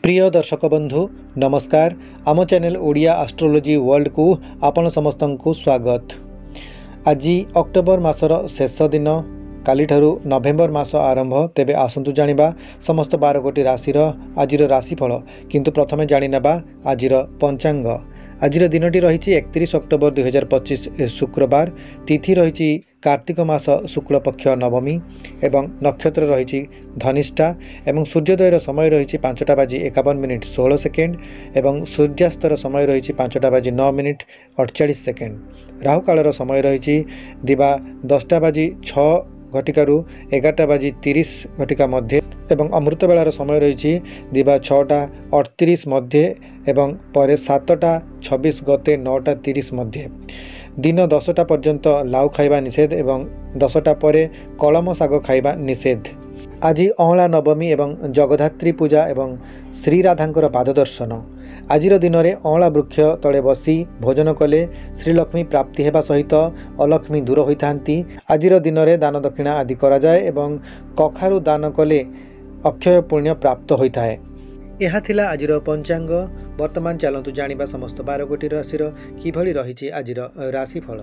प्रिय दर्शक बंधु नमस्कार। आम चैनल ओडिया एस्ट्रोलॉजी वर्ल्ड को आपण समस्त को स्वागत। आज अक्टोबर मासर शेष दिन काली ठारू नवेम्बर मास आरंभ। तेबे आसंतु जानिबा समस्त 12 गोटी राशि आजिर राशिफल, किंतु प्रथमे जानिनेबा आजिर पंचांग। आजिर दिनटी रही 31 अक्टोबर 2025 शुक्रवार। तिथि रही कार्तिक मास शुक्ल पक्ष नवमी एवं नक्षत्र रही धनिष्ठा एवं सूर्योदयर समय रही 5:51:16 एवं सूर्यास्तर समय रही 5:09:48। राहुकाल समय रही दिवा 10:06 घटिकारु 11:30 घटिका मध्य एवं अमृत बेलार समय रही दिवा 6:38 मध्य एवं पर 7:26 गते 9:30 मध्य। दिन 10टा पर्यंत लाउ खाइबा निषेध एवं 10टा परे कलम शाग खाइबा निषेध। आज अँला नवमी एवं जगधात्री पूजा एवं श्री राधांकर पाद दर्शन। आजिर दिन में अँला वृक्ष तले बसी भोजन कले श्रीलक्ष्मी प्राप्ति हेबा सहित अलक्ष्मी दूर होइथांती। आजिर दिन में दान दक्षिणा आदि करा जाए एवं कखारु दान कले अक्षय पुण्य प्राप्त होता है। यह थिला आजिर पंचांग। वर्तमान चलतु जानिबा समस्त 12 गोटी राशिर किभଳି रही आजिर राशिफल।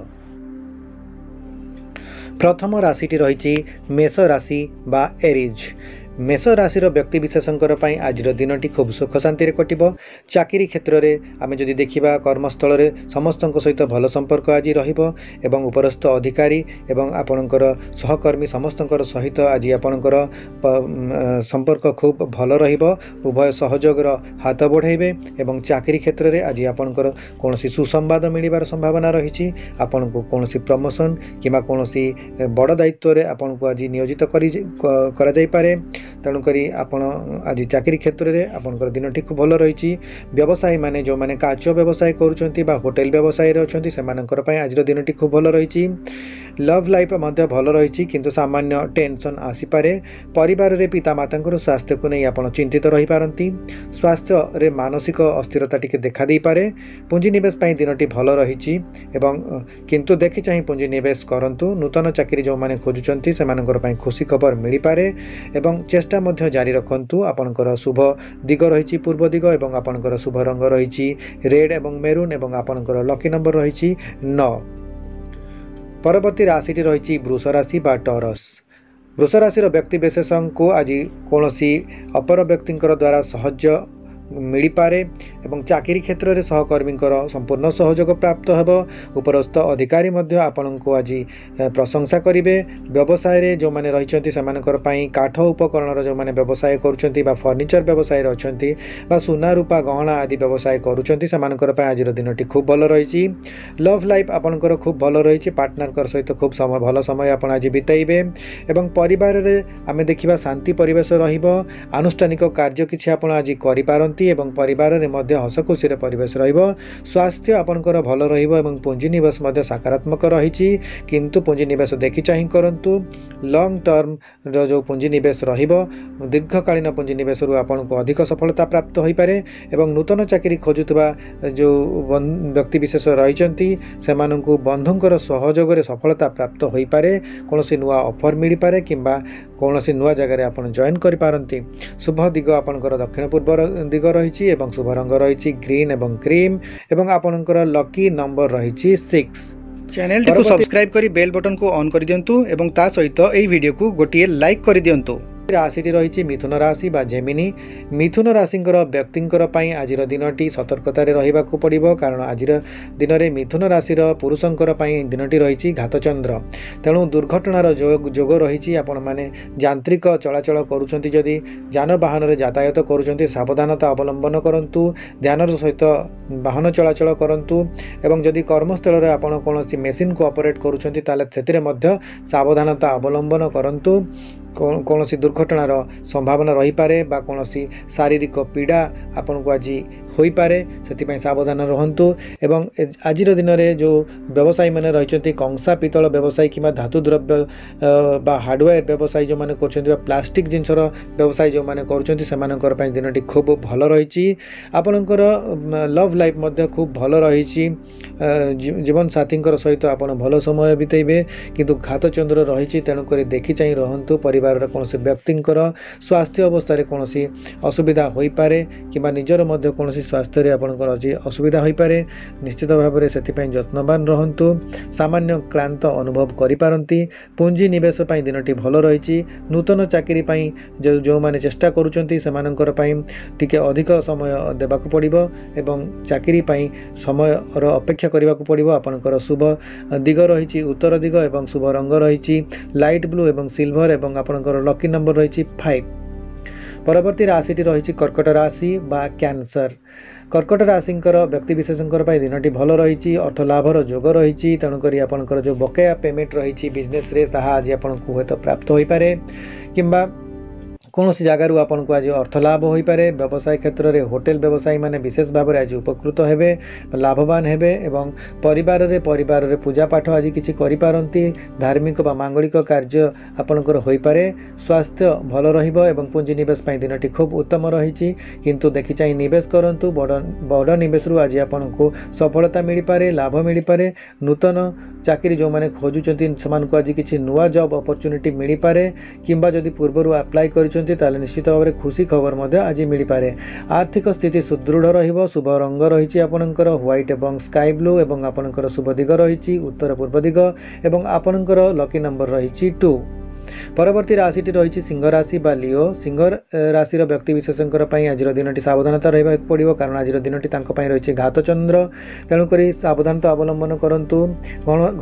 प्रथम राशिटी रही मेष राशि बा एरिज। मेष राशि व्यक्ति विशेषकर आजिर दिनटी खूब सुख शांति कटिबो। चाकरी क्षेत्र में आम जदि देखा कर्मस्थल समस्त सहित भल संपर्क आज रहिबो एवं उपरस्थ अधिकारी एवं आपणकर सहकर्मी समस्त सहित आज आपणकर संपर्क खूब भल रहिबो। उभय सहयोगर हाथ बढ़ाइबे एवं चाकरी क्षेत्र में आज आपणकर कौनसी सुसंवाद मिलबार संभावना रही। आपन को कौनसी प्रमोशन किंबा कौनसी बड़ दायित्व रे आपन को आज नियोजित करा जाय पारे। तेणुकरी आपण आज चाकरी क्षेत्र में आपंकर दिनटी खूब भल रही। व्यवसायी माने जो माने काच व्यवसाय करुँच होटेल व्यवसाय अच्छा से आज दिनटी खूब भल रही। लव लाइफ मध्य भल रही किंतु सामान्य टेंशन आसीपे। परिवार रे पिता माता स्वास्थ्य को नहीं आप चिंतित रही पारती। स्वास्थ्य रे मानसिक अस्थिरता टिके देखा दे पारे। पुंजीनिवेश दिनटी भल रही किंतु देखि चाहे पुंजीनिवेश करंतु। नूतन चाकरी जो माने खोजुचंती से खुशी खबर मिल पारे एवं चेष्टा मध्य जारी रखंतु। आपनकर शुभ दिग रही पूर्व दिग एवं आपनकर शुभ रंग रही रेड एवं मेरून एवं आपनकर लकी नंबर रही 9। परवर्ती राशि रही वृष राशि बा टॉरस। वृष राशि व्यक्ति विशेष को आज कौन अपर व्यक्ति द्वारा सहज मिल पारे एवं चाकरी क्षेत्र में सहकर्मी संपूर्ण सहयोग प्राप्त होबो। उपरस्थ अधिकारी मध्य आपन को आज प्रशंसा करेंगे। व्यवसाय रे जो माने रहिचंती सेमानकर पई काठ उपकरण जो माने व्यवसाय करुचंती बा फर्निचर व्यवसाय रहिचंती बा सुना रूपा गहना आदि व्यवसाय करुचंती सेमानकर पई आज दिनटी खूब भल रही। लव लाइफ आपनकर खूब भल रही। पार्टनर सहित खूब समय भल समय आपन आज बिताइबे एवं परिवार रे आमे देखिबा शांति परिवेश रहिबो। आनुष्ठानिक कार्य किछि आपन आज करि पारंती एवं परिवार रे मध्य हस खुशी परिवेश रहिबो। स्वास्थ्य आपनकर भल रहिबो एवं पुंजीनिवेश मध्य सकारात्मक रही किंतु पुंजीनिवेश देखि चाहि करंतु। लॉन्ग टर्म रो जो पुंजीनिवेश रहिबो दीर्घकालीन पुंजीनिवेश रु आपन को अधिक सफलता प्राप्त होई पारे एवं नूतन चाकरी खोजुतबा जो व्यक्ति विशेष रहिचंती सेमानंकु बंधुंकर सहयोग रे सफलता प्राप्त होई पारे। कोनोसी नुआ ऑफर मिल पारे किंबा कोनोसी नुआ जगह रे आपन जॉइन करि पारंती। शुभ दिग आपनकर दक्षिण पूर्व दिग रही एवं शुभ रंग रही ग्रीन एवं क्रीम एवं आपनकर लकी नंबर रही 6। चैनल को सब्सक्राइब करी बेल बटन को ऑन कर दियंतु एवं ता सहित एई वीडियो को गोटिए लाइक कर दियंतु। राशि रही मिथुन राशि बा जेमिनी। मिथुन राशिंकर व्यक्तिंकर पई आजिर दिनटी सतर्कतार रहिबाकु पड़िबो कारण आजिर दिन में मिथुन राशिर पुरुषंकर पई दिनटी रही घातचंद्र। तेणु दुर्घटनार जोग रही। आपण माने यांत्रिक चलाचल करुछंती जदि जानवाहन रे यातायात करुछंती सावधानता अवलंबन करंतु। ध्यानर सहित वाहन चलाचल करंतु एवं जदि कर्मस्थल रे आपण कोनोसी मेसिन को ऑपरेट करुछंती ताले सेतिरे मध्य सावधानता अवलंबन करंतु। कौनसी दुर्घटनार संभावना रही पारे बा कौनसी शारीरिक पीड़ा आपन को आज ହୋଇପାରେ, ସେଥିପାଇଁ ସାବଧାନ ରୁହନ୍ତୁ। ଏବଂ ଆଜିର ଦିନରେ ଯେଉଁ ବ୍ୟବସାୟୀମାନେ ରହିଛନ୍ତି, କଂସା ପିତ୍ତଳ ବ୍ୟବସାୟୀ କିମ୍ବା ଧାତୁ ଦ୍ରବ୍ୟ ବା ହାର୍ଡ଼ୱେର୍ ବ୍ୟବସାୟୀ ଯେଉଁମାନେ କରୁଛନ୍ତି ବା ପ୍ଲାଷ୍ଟିକ୍ ଜିନିଷର ବ୍ୟବସାୟୀ ଯେଉଁମାନେ କରୁଛନ୍ତି, ସେମାନଙ୍କର ପାଇଁ ଦିନଟି ଖୁବ୍ ଭଲ ରହିଛି। ଆପଣଙ୍କର ଲଭ୍ ଲାଇଫ୍ ମଧ୍ୟ ଖୁବ୍ ଭଲ ରହିଛି। ଜୀବନସାଥୀଙ୍କର ସହିତ ଆପଣ ଭଲ ସମୟ ବିତେଇବେ, କିନ୍ତୁ ଘାତଚନ୍ଦ୍ର ରହିଛି, ତେଣୁକରି ଦେଖି ଚାହିଁ ରହନ୍ତୁ। ପରିବାରର କୌଣସି ବ୍ୟକ୍ତିଙ୍କର ସ୍ୱାସ୍ଥ୍ୟ ଅବସ୍ଥାରେ କୌଣସି ଅସୁବିଧା ହୋଇପାରେ କିମ୍ବା ନିଜର ମଧ୍ୟ କୌଣସି ସ୍ୱାସ୍ଥ୍ୟରେ ଆପଣଙ୍କର ଆଜି ଅସୁବିଧା ହୋଇପାରେ। ନିଶ୍ଚିତ ଭାବରେ ସେଥିପାଇଁ ଯତ୍ନବାନ ରହନ୍ତୁ। ସାମାନ୍ୟ କ୍ଳାନ୍ତ ଅନୁଭବ କରିପାରନ୍ତି। ପୁଞ୍ଜି ନିବେଶ ପାଇଁ ଦିନଟି ଭଲ ରହିଛି। ନୂତନ ଚାକିରି ପାଇଁ ଯେଉଁମାନେ ଚେଷ୍ଟା କରୁଛନ୍ତି ସେମାନଙ୍କର ପାଇଁ ଟିକେ ଅଧିକ ସମୟ ଦେବାକୁ ପଡ଼ିବ ଏବଂ ଚାକିରି ପାଇଁ ସମୟର ଅପେକ୍ଷା କରିବାକୁ ପଡ଼ିବ। ଆପଣଙ୍କର ଶୁଭ ଦିଗ ରହିଛି ଉତ୍ତର ଦିଗ ଏବଂ ଶୁଭ ରଙ୍ଗ ରହିଛି ଲାଇଟ୍ ବ୍ଲୁ ଏବଂ ସିଲଭର ଏବଂ ଆପଣଙ୍କର ଲକି ନମ୍ବର ରହିଛି 5। ପରବର୍ତ୍ତୀ ରାଶିଟି ରହିଛି କର୍କଟ ରାଶି ବା କ୍ୟାନ୍ସର। କର୍କଟ ରାଶିଙ୍କର ବ୍ୟକ୍ତିବିଶେଷଙ୍କର ପାଇଁ ଦିନଟି ଭଲ ରହିଛି। ଅର୍ଥ ଲାଭର ଯୋଗ ରହିଛି, ତେଣୁକରି ଆପଣଙ୍କର ଯେଉଁ ବକେୟା ପେମେଣ୍ଟ ରହିଛି ବିଜନେସ୍ରେ ତାହା ଆଜି ଆପଣଙ୍କୁ ହୁଏତ ପ୍ରାପ୍ତ ହୋଇପାରେ କିମ୍ବା କୌଣସି ଜାଗାରୁ ଆପଣଙ୍କୁ ଆଜି ଅର୍ଥ ଲାଭ ହୋଇପାରେ। ବ୍ୟବସାୟ କ୍ଷେତ୍ରରେ ହୋଟେଲ ବ୍ୟବସାୟୀମାନେ ବିଶେଷ ଭାବରେ ଆଜି ଉପକୃତ ହେବେ, ଲାଭବାନ ହେବେ ଏବଂ ପରିବାରରେ ପୂଜାପାଠ ଆଜି କିଛି କରିପାରନ୍ତି। ଧାର୍ମିକ ବା ମାଙ୍ଗଳିକ କାର୍ଯ୍ୟ ଆପଣଙ୍କର ହୋଇପାରେ। ସ୍ୱାସ୍ଥ୍ୟ ଭଲ ରହିବ ଏବଂ ପୁଞ୍ଜି ନିବେଶ ପାଇଁ ଦିନଟି ଖୁବ୍ ଉତ୍ତମ ରହିଛି, କିନ୍ତୁ ଦେଖି ଚାହିଁ ନିବେଶ କରନ୍ତୁ। ବଡ଼ ନିବେଶରୁ ଆଜି ଆପଣଙ୍କୁ ସଫଳତା ମିଳିପାରେ, ଲାଭ ମିଳିପାରେ। ନୂତନ ଚାକିରି ଯେଉଁମାନେ ଖୋଜୁଛନ୍ତି ସେମାନଙ୍କୁ ଆଜି କିଛି ନୂଆ ଜବ୍ ଅପରଚ୍ୟୁନିଟି ମିଳିପାରେ କିମ୍ବା ଯଦି ପୂର୍ବରୁ ଆପ୍ଲାଏ କରିଛନ୍ତି ତାହେଲେ ନିଶ୍ଚିତ ଭାବରେ ଖୁସି ଖବର ମଧ୍ୟ ଆଜି ମିଳିପାରେ। ଆର୍ଥିକ ସ୍ଥିତି ସୁଦୃଢ଼ ରହିବ। ଶୁଭ ରଙ୍ଗ ରହିଛି ଆପଣଙ୍କର ହ୍ୱାଇଟ୍ ଏବଂ ସ୍କାଇ ବ୍ଲୁ ଏବଂ ଆପଣଙ୍କର ଶୁଭ ଦିଗ ରହିଛି ଉତ୍ତର ପୂର୍ବ ଦିଗ ଏବଂ ଆପଣଙ୍କର ଲକି ନମ୍ବର ରହିଛି 2। ପରବର୍ତ୍ତୀ ରାଶିଟି ରହିଛି ସିଂହ ରାଶି ବା ଲିଓ। ସିଂହ ରାଶିର ବ୍ୟକ୍ତିବିଶେଷଙ୍କର ପାଇଁ ଆଜିର ଦିନଟି ସାବଧାନତା ରହିବାକୁ ପଡ଼ିବ, କାରଣ ଆଜିର ଦିନଟି ତାଙ୍କ ପାଇଁ ରହିଛି ଘାତଚନ୍ଦ୍ର। ତେଣୁକରି ସାବଧାନତା ଅବଲମ୍ବନ କରନ୍ତୁ।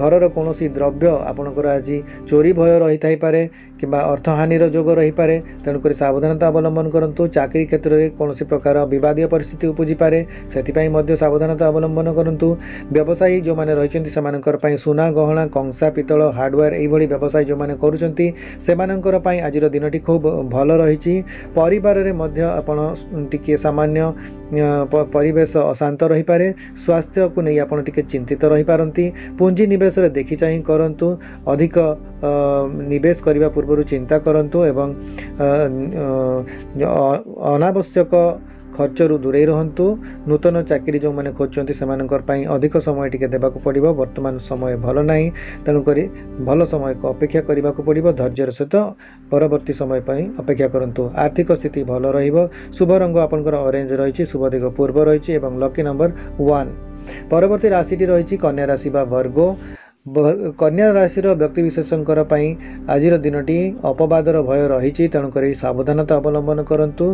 ଘରର କୌଣସି ଦ୍ରବ୍ୟ ଆପଣଙ୍କର ଆଜି ଚୋରି ଭୟ ରହିଥାଇପାରେ କିମ୍ବା ଅର୍ଥହାନିର ଯୋଗ ରହିପାରେ, ତେଣୁକରି ସାବଧାନତା ଅବଲମ୍ବନ କରନ୍ତୁ। ଚାକିରି କ୍ଷେତ୍ରରେ କୌଣସି ପ୍ରକାର ବିବାଦୀୟ ପରିସ୍ଥିତି ଉପୁଜିପାରେ, ସେଥିପାଇଁ ମଧ୍ୟ ସାବଧାନତା ଅବଲମ୍ବନ କରନ୍ତୁ। ବ୍ୟବସାୟୀ ଯେଉଁମାନେ ରହିଛନ୍ତି ସେମାନଙ୍କର ପାଇଁ ସୁନା ଗହଣା କଂସା ପିତ୍ତଳ ହାର୍ଡ଼ୱେର୍ ଏଇଭଳି ବ୍ୟବସାୟୀ ଯେଉଁମାନେ କରୁଛନ୍ତି ସେମାନଙ୍କର ପାଇଁ ଆଜିର ଦିନଟି ଖୁବ୍ ଭଲ ରହିଛି। ପରିବାରରେ ମଧ୍ୟ ଆପଣ ଟିକିଏ ସାମାନ୍ୟ ପରିବେଶ ଅଶାନ୍ତ ରହିପାରେ। ସ୍ୱାସ୍ଥ୍ୟକୁ ନେଇ ଆପଣ ଟିକେ ଚିନ୍ତିତ ରହିପାରନ୍ତି। ପୁଞ୍ଜି ନିବେଶରେ ଦେଖି ଚାହିଁ କରନ୍ତୁ। ଅଧିକ ନିବେଶ କରିବା ପୂର୍ବରୁ ଚିନ୍ତା କରନ୍ତୁ ଏବଂ ଅନାବଶ୍ୟକ ଖର୍ଚ୍ଚରୁ ଦୂରେଇ ରହନ୍ତୁ। ନୂତନ ଚାକିରି ଯେଉଁମାନେ ଖୋଜୁଛନ୍ତି ସେମାନଙ୍କର ପାଇଁ ଅଧିକ ସମୟ ଟିକେ ଦେବାକୁ ପଡ଼ିବ। ବର୍ତ୍ତମାନ ସମୟ ଭଲ ନାହିଁ, ତେଣୁକରି ଭଲ ସମୟକୁ ଅପେକ୍ଷା କରିବାକୁ ପଡ଼ିବ। ଧୈର୍ଯ୍ୟର ସହିତ ପରବର୍ତ୍ତୀ ସମୟ ପାଇଁ ଅପେକ୍ଷା କରନ୍ତୁ। ଆର୍ଥିକ ସ୍ଥିତି ଭଲ ରହିବ। ଶୁଭ ରଙ୍ଗ ଆପଣଙ୍କର ଅରେଞ୍ଜ ରହିଛି, ଶୁଭ ଦିଗ ପୂର୍ବ ରହିଛି ଏବଂ ଲକି ନମ୍ବର 1। ପରବର୍ତ୍ତୀ ରାଶିଟି ରହିଛି କନ୍ୟା ରାଶି ବା ଭର୍ଗୋ। କନ୍ୟା ରାଶିର ବ୍ୟକ୍ତିବିଶେଷଙ୍କର ପାଇଁ ଆଜିର ଦିନଟି ଅପବାଦର ଭୟ ରହିଛି, ତେଣୁକରି ସାବଧାନତା ଅବଲମ୍ବନ କରନ୍ତୁ।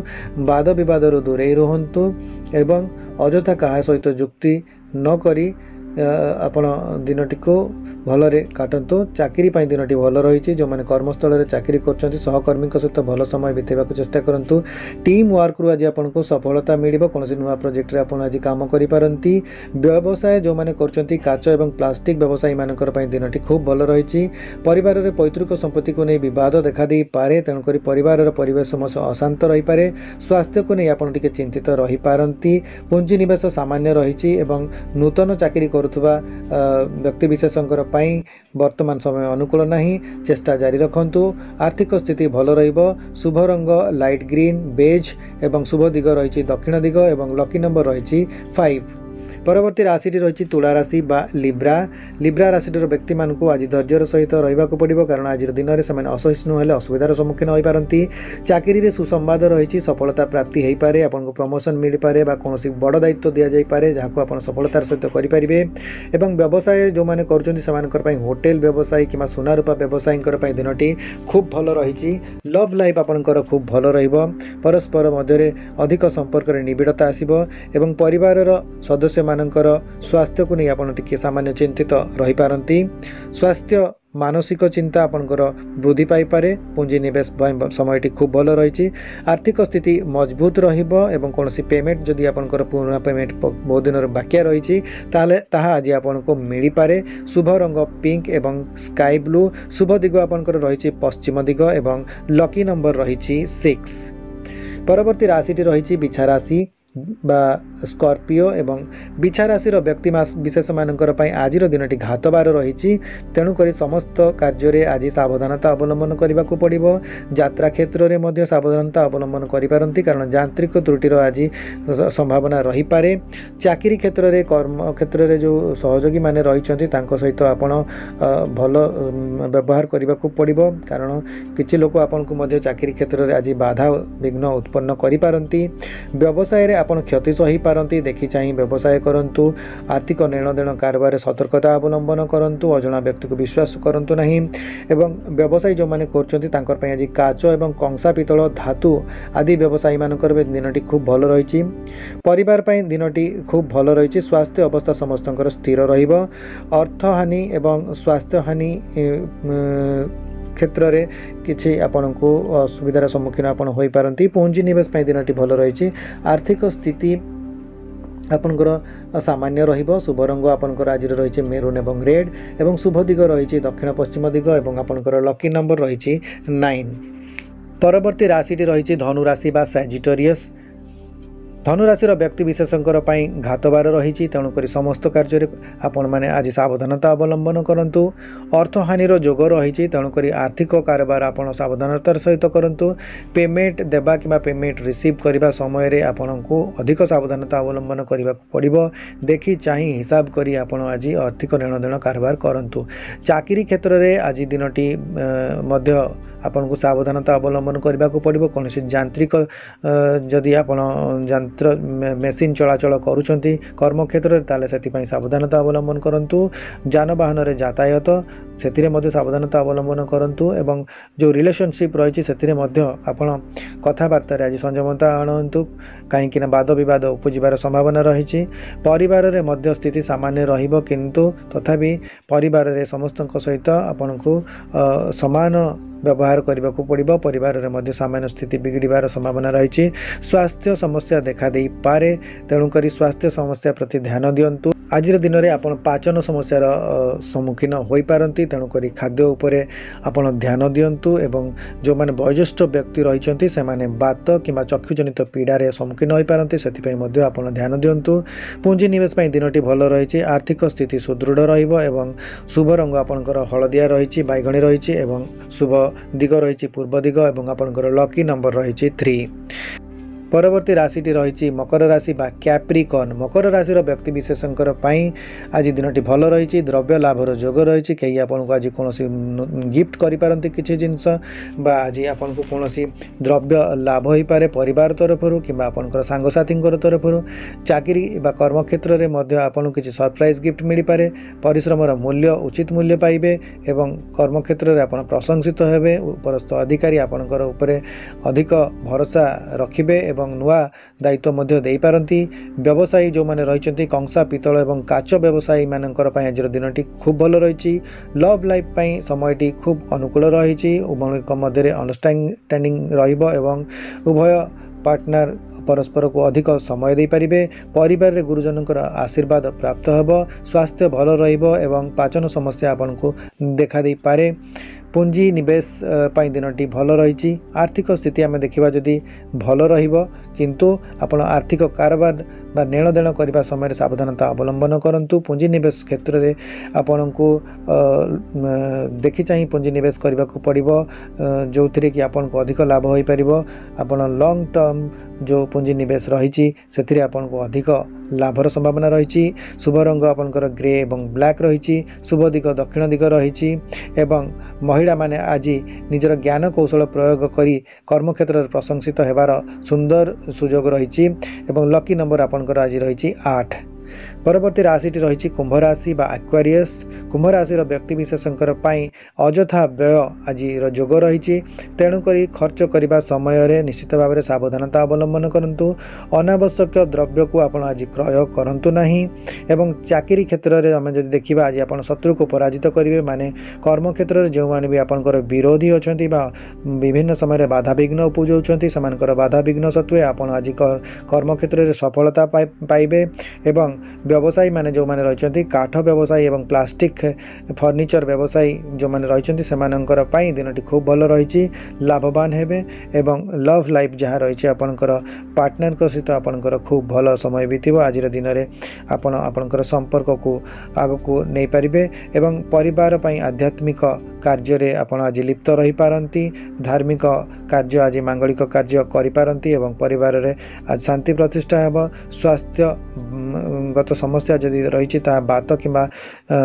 ବାଦ ବିବାଦରୁ ଦୂରେଇ ରୁହନ୍ତୁ ଏବଂ ଅଯଥା କାହା ସହିତ ଯୁକ୍ତି ନ କରି ଆପଣ ଦିନଟିକୁ ଭଲରେ କାଟନ୍ତୁ। ଚାକିରି ପାଇଁ ଦିନଟି ଭଲ ରହିଛି। ଯେଉଁମାନେ କର୍ମସ୍ଥଳରେ ଚାକିରି କରୁଛନ୍ତି ସହକର୍ମୀଙ୍କ ସହିତ ଭଲ ସମୟ ବିତେଇବାକୁ ଚେଷ୍ଟା କରନ୍ତୁ। ଟିମ୍ ୱାର୍କରୁ ଆଜି ଆପଣଙ୍କୁ ସଫଳତା ମିଳିବ। କୌଣସି ନୂଆ ପ୍ରୋଜେକ୍ଟରେ ଆପଣ ଆଜି କାମ କରିପାରନ୍ତି। ବ୍ୟବସାୟ ଯେଉଁମାନେ କରୁଛନ୍ତି କାଚ ଏବଂ ପ୍ଲାଷ୍ଟିକ୍ ବ୍ୟବସାୟୀମାନଙ୍କର ପାଇଁ ଦିନଟି ଖୁବ୍ ଭଲ ରହିଛି। ପରିବାରରେ ପୈତୃକ ସମ୍ପତ୍ତିକୁ ନେଇ ବିବାଦ ଦେଖାଦେଇପାରେ, ତେଣୁକରି ପରିବାରର ପରିବେଶ ସମସ୍ତ ଅଶାନ୍ତ ରହିପାରେ। ସ୍ୱାସ୍ଥ୍ୟକୁ ନେଇ ଆପଣ ଟିକେ ଚିନ୍ତିତ ରହିପାରନ୍ତି। ପୁଞ୍ଜି ନିବେଶ ସାମାନ୍ୟ ରହିଛି ଏବଂ ନୂତନ ଚାକିରି କରୁଥିବା ବ୍ୟକ୍ତିବିଶେଷଙ୍କର ପାଇଁ ବର୍ତ୍ତମାନ ସମୟ ଅନୁକୂଳ ନାହିଁ। ଚେଷ୍ଟା ଜାରି ରଖନ୍ତୁ। ଆର୍ଥିକ ସ୍ଥିତି ଭଲ ରହିବ। ଶୁଭ ରଙ୍ଗ ଲାଇଟ୍ ଗ୍ରୀନ୍ ବେଜ୍ ଏବଂ ଶୁଭ ଦିଗ ରହିଛି ଦକ୍ଷିଣ ଦିଗ ଏବଂ ଲକି ନମ୍ବର ରହିଛି 5। ପରବର୍ତ୍ତୀ ରାଶିଟି ରହିଛି ତୁଳା ରାଶି ବା ଲିବ୍ରା ରାଶିର ବ୍ୟକ୍ତିମାନଙ୍କୁ ଆଜି ଧୈର୍ଯ୍ୟର ସହିତ ରହିବାକୁ ପଡ଼ିବ, କାରଣ ଆଜିର ଦିନରେ ସେମାନେ ଅସହିଷ୍ଣୁ ହେଲେ ଅସୁବିଧାର ସମ୍ମୁଖୀନ ହୋଇପାରନ୍ତି। ଚାକିରିରେ ସୁସମ୍ବାଦ ରହିଛି, ସଫଳତା ପ୍ରାପ୍ତି ହୋଇପାରେ, ଆପଣଙ୍କୁ ପ୍ରମୋସନ୍ ମିଳିପାରେ ବା କୌଣସି ବଡ଼ ଦାୟିତ୍ୱ ଦିଆଯାଇପାରେ ଯାହାକୁ ଆପଣ ସଫଳତାର ସହିତ କରିପାରିବେ। ଏବଂ ବ୍ୟବସାୟ ଯେଉଁମାନେ କରୁଛନ୍ତି ସେମାନଙ୍କର ପାଇଁ ହୋଟେଲ ବ୍ୟବସାୟୀ କିମ୍ବା ସୁନା ରୂପା ବ୍ୟବସାୟୀଙ୍କର ପାଇଁ ଦିନଟି ଖୁବ୍ ଭଲ ରହିଛି। ଲଭ୍ ଲାଇଫ୍ ଆପଣଙ୍କର ଖୁବ୍ ଭଲ ରହିବ। ପରସ୍ପର ମଧ୍ୟରେ ଅଧିକ ସମ୍ପର୍କରେ ନିବିଡ଼ତା ଆସିବ ଏବଂ ପରିବାରର ସଦସ୍ୟମାନଙ୍କର ସ୍ୱାସ୍ଥ୍ୟକୁ ନେଇ ଆପଣ ଟିକିଏ ସାମାନ୍ୟ ଚିନ୍ତିତ ରହିପାରନ୍ତି। ସ୍ୱାସ୍ଥ୍ୟ ମାନସିକ ଚିନ୍ତା ଆପଣଙ୍କର ବୃଦ୍ଧି ପାଇପାରେ। ପୁଞ୍ଜି ନିବେଶ ପାଇଁ ସମୟଟି ଖୁବ୍ ଭଲ ରହିଛି। ଆର୍ଥିକ ସ୍ଥିତି ମଜବୁତ ରହିବ ଏବଂ କୌଣସି ପେମେଣ୍ଟ ଯଦି ଆପଣଙ୍କର ପୁରୁଣା ପେମେଣ୍ଟ ବହୁତ ଦିନର ବାକିଆ ରହିଛି ତାହେଲେ ତାହା ଆଜି ଆପଣଙ୍କୁ ମିଳିପାରେ। ଶୁଭ ରଙ୍ଗ ପିଙ୍କ ଏବଂ ସ୍କାଇ ବ୍ଲୁ। ଶୁଭ ଦିଗ ଆପଣଙ୍କର ରହିଛି ପଶ୍ଚିମ ଦିଗ ଏବଂ ଲକି ନମ୍ବର ରହିଛି 6। ପରବର୍ତ୍ତୀ ରାଶିଟି ରହିଛି ବିଛା ରାଶି बा स्कॉर्पियो एवं बिछा राशि व्यक्ति विशेष मानकर पई आजिर दिनटी घातबार रही तेणुक समस्त कार्य आज सावधानता अवलंबन करने को पड़ो। यात्रा क्षेत्र में मध्य सावधानता अवलंबन करिपारंती कारण यांत्रिक त्रुटिर आज संभावना रही पारे। चाकरी क्षेत्र में कर्म क्षेत्र में जो सहयोगी माने रही सहित आपण भल व्यवहार करने को पड़ो कारण किछि लोक आपन को मध्य चाकरी क्षेत्र में आज बाधा विघ्न उत्पन्न करिपारंती। व्यवसाय रे आपण क्षति सही पारंती देखि चाहि व्यवसाय करंतु। आर्थिक लेनदेन कारबार सतर्कता अवलंबन करंतु। अजणा व्यक्ति को विश्वास करंतु नहीं एवं व्यवसायी जो माने करछंती तांकर पय आज काच एवं कंसा पितल धातु आदि व्यवसायी मानकर दिनटी खूब भल रही। परिवार पय दिनटी खूब भल रही। स्वास्थ्य अवस्था समस्तंकर स्थिर रहिबो। अर्थ हानि एवं स्वास्थ्य हानि क्षेत्र में किसी आपण को असुविधार सम्मुखीन आपण हो पारती। पुंजी निवेश दिनटी भल रही। आर्थिक स्थिति आपणकर सामान्य रहिबो। शुभ रंग आपणकर आज रही मेरून एवं रेड एवं शुभ दिग रही दक्षिण पश्चिम दिग एवं आपणकर लकी नंबर रही 9। परवर्ती राशि रही धनु राशि बा सैजिटेरियस। धनु राशि व्यक्ति विशेषकर घातबार रही तेणुक समस्त कार्य आपण मैंने आज सावधानता अवलंबन करंतु। अर्थ हानिर जोग रही तेणुक आर्थिक कारोबार आपण सावधानतार सहित करंतु। पेमेंट देबा कि पेमेंट रिसीव करने समय आपण को अधिक सावधानता अवलंबन करने को पड़ो। देखि चाहि हिसाब करी आपण आज आर्थिक लेनदेन कारोबार करंतु। चाकरी क्षेत्र में आज दिनटी मध्य आपन को सावधानता अवलंबन करने को पड़ो। कौन यांत्रिक जदि आप यंत्र मेसीन चलाचल करुँच कर्म क्षेत्र में से सावधानता अवलंबन करंतु। जानवाहन रे यातायात से सावधानता अवलंबन करंतु एवं जो रिलेशनशिप रही से आपण कथबार्ता आज संयमता आणतु कहीं वाद विवाद उपजिबार संभावना रही। परिवार रे मध्य स्थिति सामान्य रहिबो किंतु तथापि परिवार रे समस्त सहित आपण को समान व्यवहार करने को पड़ो। परिवार रे मध्य सामान्य स्थिति बिगड़बार संभावना रही। स्वास्थ्य समस्या देखा दे पारे तेणुक स्वास्थ्य समस्या प्रति ध्यान दिंतु। आज दिन में आप पाचन समस्यार सम्मुखीन हो पारती तेणुक खाद्य उपरे आपण ध्यान दिंतु एवं जो माने वयोज्येष्ठ व्यक्ति रही से बात कि चक्षुजनित पीड़ार सम्मुखीन हो पारती से आपण ध्यान दिंतु। पुंजी निवेश दिनटी भल रही। आर्थिक स्थिति सुदृढ़ रहिबो एवं शुभ रंग आपणकर हलदिया रही बैगणी रही एवं शुभ दिग रही पूर्व दिग एवं आपणकर लकी नंबर रही 3। परवर्ती राशि रही मकर राशि बा कैप्रिकॉर्न। मकर राशि व्यक्ति विशेषकर आज दिनटी भल रही। द्रव्य लाभर जोग रही। कहीं आपन को आज कौन गिफ्ट करिपारंती किछि जिनस बा आज आपन को कौन द्रव्य लाभ हो पारे परिवार तरफ कि आपनकर सांगसाथी तरफ। चाकरी बा कर्म क्षेत्र में मध्य आपन किछि सरप्राइज गिफ्ट मिल पारे। परिश्रमर मूल्य उचित मूल्य पाइबे एवं कर्म क्षेत्र में आपन प्रशंसित हेबे। उपरस्थ अधिकारी आपनकर उपरे अधिक भरोसा रखिबे नुआ दायित्व मध्य दे पारंती। व्यवसायी जो माने रही कंसा पितल एवं काच व्यवसायी मानकर आज दिनटी खूब भल रही। लव लाइफ पई समयटी खूब अनुकूल रही। उभयक मध्य अंडरस्टैंडिंग रहिबो एवं उभय पार्टनर परस्पर को अधिक समय दे पारिबे। परिवार रे गुरुजनकर आशीर्वाद प्राप्त हेबो। स्वास्थ्य भल रहिबो एवं पाचन समस्या आपन को देखा दे पारे। पुंजी निवेश दिनटी भल रही। आर्थिक स्थिति आम देखा जदि भल रहिबो किंतु आपण आर्थिक कारोबार बा लेन देन करने समय सावधानता अवलंबन करंतु। पुंजी निवेश क्षेत्र में आपण को देखि चाहि पुंजी निवेश करने को पड़ो जो थी कि आपण को अधिक लाभ हो पारिबो। आपण लॉन्ग टर्म जो पुंजी निवेश रही से आपन को अधिक लाभर संभावना रही। शुभ रंग आपनकर ग्रे एवं ब्लैक रही। शुभ दिग दक्षिण दिग रही एवं महिला माने आज निजर ज्ञान कौशल प्रयोग करी कर्म क्षेत्र में प्रशंसित हेबार सुंदर सुजोग रही एवं लकी नंबर आपनकर आज रही 8। परवर्ती राशि रही कुंभ राशि बा एक्वेरियस। कुंभ राशि व्यक्ति विशेषकर अजथा व्यय आज जोग रही। तेणुक खर्च करने समय निश्चित भाव में सावधानता अवलंबन करंतु। अनावश्यक द्रव्य को आप आज क्रय करंतु नहीं एवं चाकरी क्षेत्र में आम जब देखा आज आप शत्रु को पराजित करेंगे माने कर्म क्षेत्र में जो मैंने भी आपंकर विरोधी अच्छा विभिन्न समय बाधा विघ्न उपजाऊँच से बाधा विघ्न सत्वे आप आज कर्म क्षेत्र में सफलता पाइबे एवं व्यवसायी माने जो माने रहिचंती काठ व्यवसायी एवं प्लास्टिक फर्निचर व्यवसायी जो माने रहिचंती सेमानंकर पई दिनटी खूब भल रहिछि लाभवान हेबे एवं लव लाइफ जहाँ रहिछि आपनकर पार्टनर को सहित आपनकर खूब भल समय बीतिबो आजिर दिन रे आपनकर संपर्क को आगो को नहीं पारिबे एवं परिवार पई आध्यात्मिक कार्य रे आपण आज लिप्त रही पारंती धार्मिक कार्य आज मांगलिक कार्य करि पारंती एवं परिवार रे आज शांति प्रतिष्ठा हेबो स्वास्थ्य गत समस्या जदि रही बात किंबा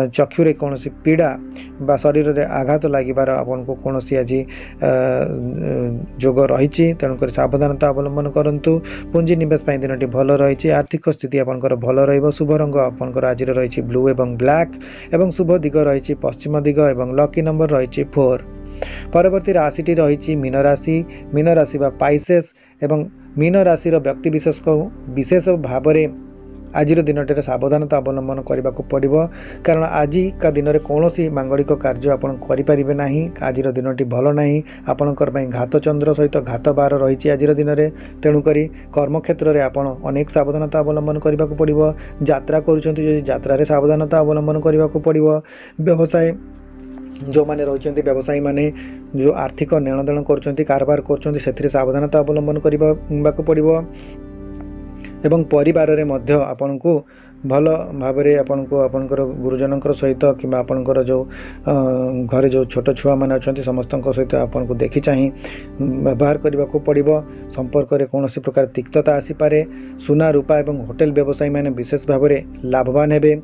चक्षु रे कोनोसी पीड़ा बा शरीर रे आघात लागिबार आपन को कोनोसी आज जोग रही तेणुक सावधानता अवलंबन करंतु पुंजी निवेश पई दिनटी भल रही आर्थिक स्थिति आपनकर भल रहइबो शुभ रंग आपनकर आज रही ब्लू एवं ब्लैक एवं शुभ दिग रही पश्चिम दिग एवं लकी नंबर रही 4 परवर्ती राशिटी रही मीन राशि बा पाइसेस एवं मीन राशि व्यक्ति विशेष को विशेष भाव में आज दिनटे सावधानता अवलंबन करने को पड़ो कारण आज का दिन में कौन मांगलिक कार्य आप करें ना आज दिनटी भल ना आपणकर घात चंद्र सहित घात बार रही आज दिन में तेणुक कर्मक्षेत्र में आप अनेक सावधानता अवलंबन करने को पड़ो यात्रा करुँच सावधानता अवलंबन करने को पड़ो व्यवसाय जो माने रही व्यवसायी माने जो आर्थिक लेन देन कर कारबार कर सावधानता अवलंबन करने को पड़ो एवं परिवार रे मध्य आपन को भल भाव में आपनकर गुरुजन सहित कि आपनकर जो घरे जो छोट छुआ मैंने अच्छा समस्त सहित आपन को देखी चाह व्यवहार करने को पड़ो संपर्क में कौन प्रकार तिक्तता आसीपे सुना रूपा एवं होटेल व्यवसायी मैंने विशेष भाव में लाभवान हेबे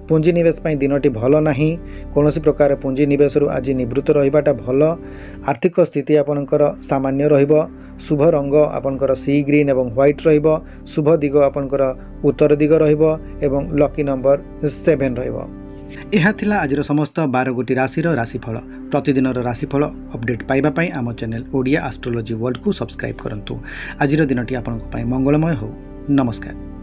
पुंजी निवेश दिनटी भल ना कौन प्रकार पुंजी निवेश आज निवृत्त रहिबाटा भल आर्थिक स्थिति आपनकर सामान्य रहिबो शुभ रंग आपनकर सी ग्रीन एवं व्हाइट रहिबो शुभ दिग आपनकर उत्तर दिग रहिबो एवं लकी नंबर 7 रहिबो। यह थिला आजिर समस्त 12 गोटी राशि राशिफल प्रतिदिन राशिफल अपडेट पाइबा पई आम चैनल ओडिया एस्ट्रोलॉजी वर्ल्ड को सब्सक्राइब करंतु। आजिर दिनटी आपनक पई मंगलमय हो। नमस्कार।